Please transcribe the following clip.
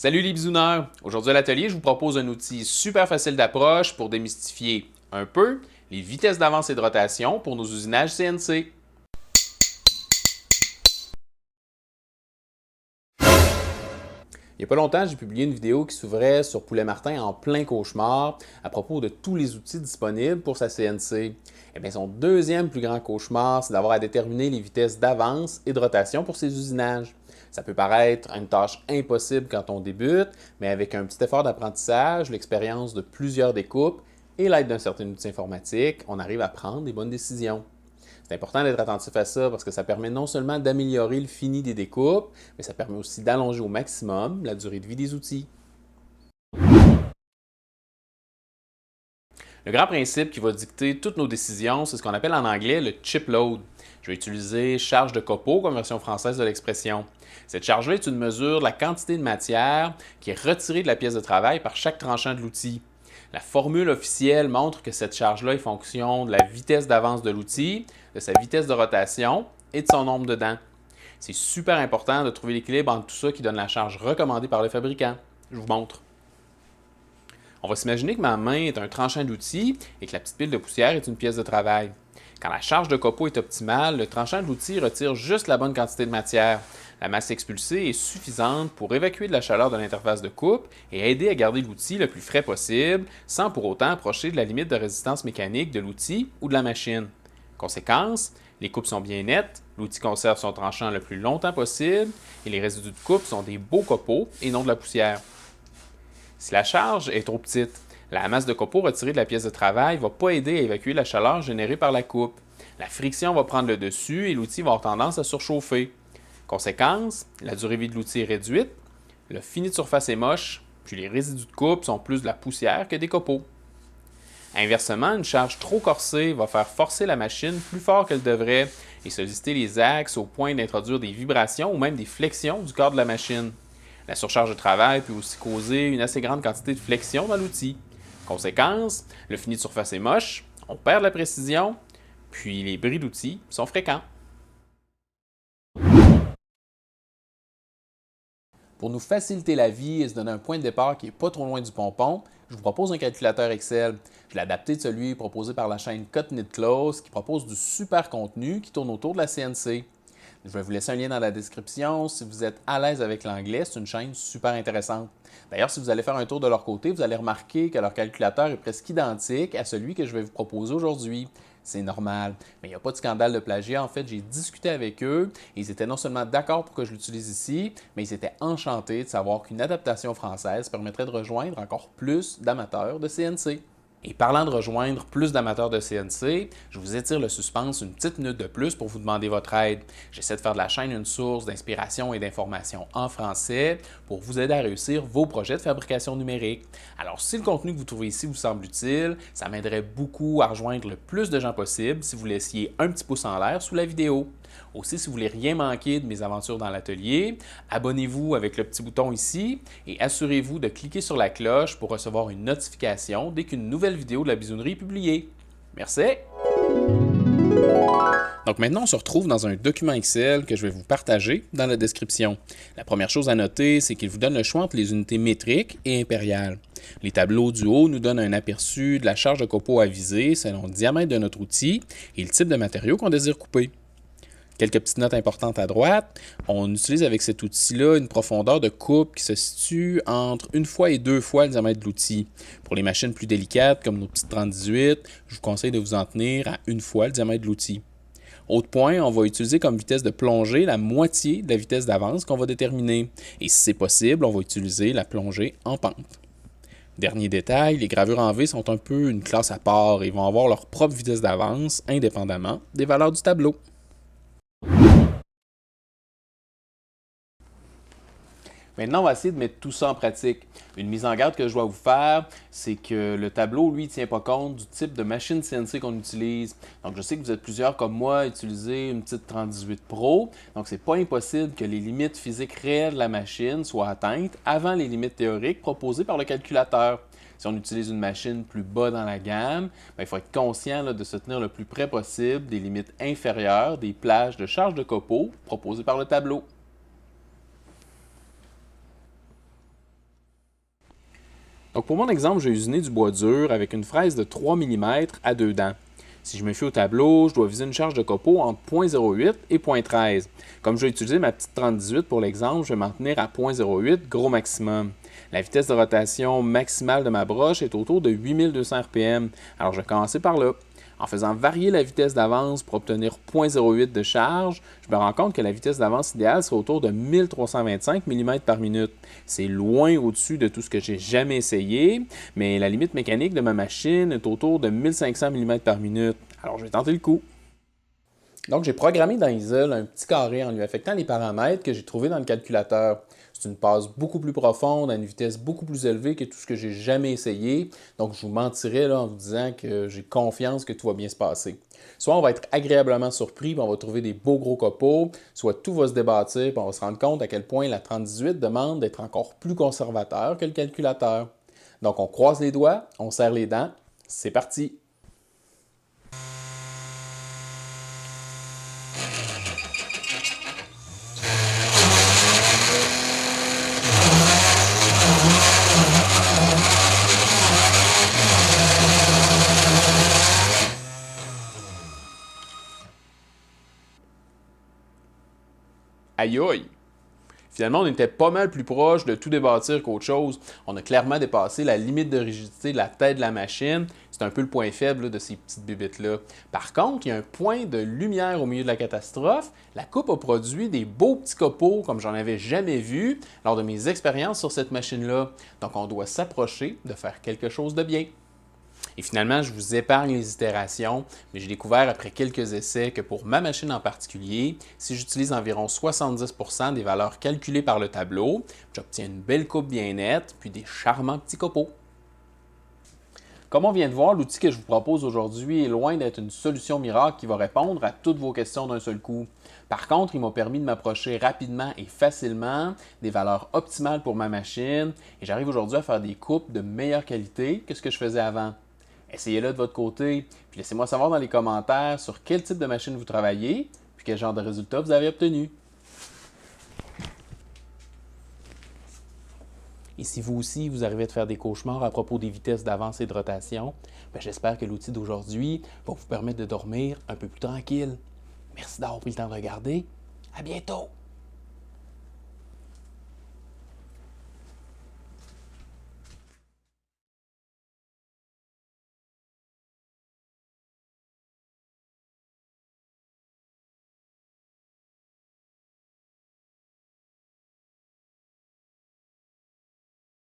Salut les bisouneurs! Aujourd'hui à l'atelier, je vous propose un outil super facile d'approche pour démystifier un peu les vitesses d'avance et de rotation pour nos usinages CNC. Il n'y a pas longtemps, j'ai publié une vidéo qui s'ouvrait sur Poulet Martin en plein cauchemar à propos de tous les outils disponibles pour sa CNC. Eh bien, son deuxième plus grand cauchemar, c'est d'avoir à déterminer les vitesses d'avance et de rotation pour ses usinages. Ça peut paraître une tâche impossible quand on débute, mais avec un petit effort d'apprentissage, l'expérience de plusieurs découpes et l'aide d'un certain outil informatique, on arrive à prendre des bonnes décisions. C'est important d'être attentif à ça parce que ça permet non seulement d'améliorer le fini des découpes, mais ça permet aussi d'allonger au maximum la durée de vie des outils. Le grand principe qui va dicter toutes nos décisions, c'est ce qu'on appelle en anglais le chip load. Je vais utiliser charge de copeaux comme version française de l'expression. Cette charge-là est une mesure de la quantité de matière qui est retirée de la pièce de travail par chaque tranchant de l'outil. La formule officielle montre que cette charge-là est fonction de la vitesse d'avance de l'outil, de sa vitesse de rotation et de son nombre de dents. C'est super important de trouver l'équilibre entre tout ça qui donne la charge recommandée par le fabricant. Je vous montre. On va s'imaginer que ma main est un tranchant d'outils et que la petite pile de poussière est une pièce de travail. Quand la charge de copeaux est optimale, le tranchant de l'outil retire juste la bonne quantité de matière. La masse expulsée est suffisante pour évacuer de la chaleur de l'interface de coupe et aider à garder l'outil le plus frais possible sans pour autant approcher de la limite de résistance mécanique de l'outil ou de la machine. Conséquence, les coupes sont bien nettes, l'outil conserve son tranchant le plus longtemps possible et les résidus de coupe sont des beaux copeaux et non de la poussière. Si la charge est trop petite, la masse de copeaux retirée de la pièce de travail ne va pas aider à évacuer la chaleur générée par la coupe. La friction va prendre le dessus et l'outil va avoir tendance à surchauffer. Conséquence, la durée de vie de l'outil est réduite, le fini de surface est moche, puis les résidus de coupe sont plus de la poussière que des copeaux. Inversement, une charge trop corsée va faire forcer la machine plus fort qu'elle devrait et solliciter les axes au point d'introduire des vibrations ou même des flexions du corps de la machine. La surcharge de travail peut aussi causer une assez grande quantité de flexion dans l'outil. Conséquence, le fini de surface est moche, on perd de la précision, puis les bris d'outils sont fréquents. Pour nous faciliter la vie et se donner un point de départ qui n'est pas trop loin du pompon, je vous propose un calculateur Excel. Je l'ai adapté de celui proposé par la chaîne Cut Knit Close qui propose du super contenu qui tourne autour de la CNC. Je vais vous laisser un lien dans la description. Si vous êtes à l'aise avec l'anglais, c'est une chaîne super intéressante. D'ailleurs, si vous allez faire un tour de leur côté, vous allez remarquer que leur calculateur est presque identique à celui que je vais vous proposer aujourd'hui. C'est normal. Mais il n'y a pas de scandale de plagiat. En fait, j'ai discuté avec eux et ils étaient non seulement d'accord pour que je l'utilise ici, mais ils étaient enchantés de savoir qu'une adaptation française permettrait de rejoindre encore plus d'amateurs de CNC. Et parlant de rejoindre plus d'amateurs de CNC, je vous étire le suspense une petite minute de plus pour vous demander votre aide. J'essaie de faire de la chaîne une source d'inspiration et d'information en français pour vous aider à réussir vos projets de fabrication numérique. Alors, si le contenu que vous trouvez ici vous semble utile, ça m'aiderait beaucoup à rejoindre le plus de gens possible si vous laissiez un petit pouce en l'air sous la vidéo. Aussi, si vous voulez rien manquer de mes aventures dans l'atelier, abonnez-vous avec le petit bouton ici et assurez-vous de cliquer sur la cloche pour recevoir une notification dès qu'une nouvelle vidéo de la bisounerie est publiée. Merci! Donc maintenant, on se retrouve dans un document Excel que je vais vous partager dans la description. La première chose à noter, c'est qu'il vous donne le choix entre les unités métriques et impériales. Les tableaux du haut nous donnent un aperçu de la charge de copeaux à viser selon le diamètre de notre outil et le type de matériau qu'on désire couper. Quelques petites notes importantes à droite. On utilise avec cet outil-là une profondeur de coupe qui se situe entre 1 fois et 2 fois le diamètre de l'outil. Pour les machines plus délicates, comme nos petites 3018, je vous conseille de vous en tenir à 1 fois le diamètre de l'outil. Autre point, on va utiliser comme vitesse de plongée la moitié de la vitesse d'avance qu'on va déterminer. Et si c'est possible, on va utiliser la plongée en pente. Dernier détail, les gravures en V sont un peu une classe à part et vont avoir leur propre vitesse d'avance indépendamment des valeurs du tableau. Maintenant, on va essayer de mettre tout ça en pratique. Une mise en garde que je dois vous faire, c'est que le tableau, lui, ne tient pas compte du type de machine CNC qu'on utilise. Donc, je sais que vous êtes plusieurs comme moi à utiliser une petite 3018 Pro. Donc, c'est pas impossible que les limites physiques réelles de la machine soient atteintes avant les limites théoriques proposées par le calculateur. Si on utilise une machine plus bas dans la gamme, il faut être conscient de se tenir le plus près possible des limites inférieures des plages de charge de copeaux proposées par le tableau. Donc pour mon exemple, j'ai usiné du bois dur avec une fraise de 3 mm à 2 dents. Si je me fie au tableau, je dois viser une charge de copeaux entre 0,08 et 0,13. Comme je vais utiliser ma petite 3018 pour l'exemple, je vais m'en tenir à 0,08 gros maximum. La vitesse de rotation maximale de ma broche est autour de 8200 RPM, alors je vais commencer par là. En faisant varier la vitesse d'avance pour obtenir 0,08 de charge, je me rends compte que la vitesse d'avance idéale serait autour de 1325 mm par minute. C'est loin au-dessus de tout ce que j'ai jamais essayé, mais la limite mécanique de ma machine est autour de 1500 mm par minute. Alors je vais tenter le coup. Donc, j'ai programmé dans Isle un petit carré en lui affectant les paramètres que j'ai trouvés dans le calculateur. C'est une passe beaucoup plus profonde, à une vitesse beaucoup plus élevée que tout ce que j'ai jamais essayé. Donc, je vous mentirais là, en vous disant que j'ai confiance que tout va bien se passer. Soit on va être agréablement surpris, puis on va trouver des beaux gros copeaux, soit tout va se débattre, puis on va se rendre compte à quel point la 3018 demande d'être encore plus conservateur que le calculateur. Donc, on croise les doigts, on serre les dents, c'est parti! Aïe aïe! Finalement, on était pas mal plus proche de tout débâtir qu'autre chose. On a clairement dépassé la limite de rigidité de la tête de la machine. C'est un peu le point faible là, de ces petites bibittes-là. Par contre, il y a un point de lumière au milieu de la catastrophe. La coupe a produit des beaux petits copeaux comme j'en avais jamais vu lors de mes expériences sur cette machine-là. Donc, on doit s'approcher de faire quelque chose de bien. Et finalement, je vous épargne les itérations, mais j'ai découvert après quelques essais que pour ma machine en particulier, si j'utilise environ 70% des valeurs calculées par le tableau, j'obtiens une belle coupe bien nette, puis des charmants petits copeaux. Comme on vient de voir, l'outil que je vous propose aujourd'hui est loin d'être une solution miracle qui va répondre à toutes vos questions d'un seul coup. Par contre, il m'a permis de m'approcher rapidement et facilement des valeurs optimales pour ma machine et j'arrive aujourd'hui à faire des coupes de meilleure qualité que ce que je faisais avant. Essayez-le de votre côté, puis laissez-moi savoir dans les commentaires sur quel type de machine vous travaillez, puis quel genre de résultats vous avez obtenu. Et si vous aussi, vous arrivez à faire des cauchemars à propos des vitesses d'avance et de rotation, j'espère que l'outil d'aujourd'hui va vous permettre de dormir un peu plus tranquille. Merci d'avoir pris le temps de regarder. À bientôt!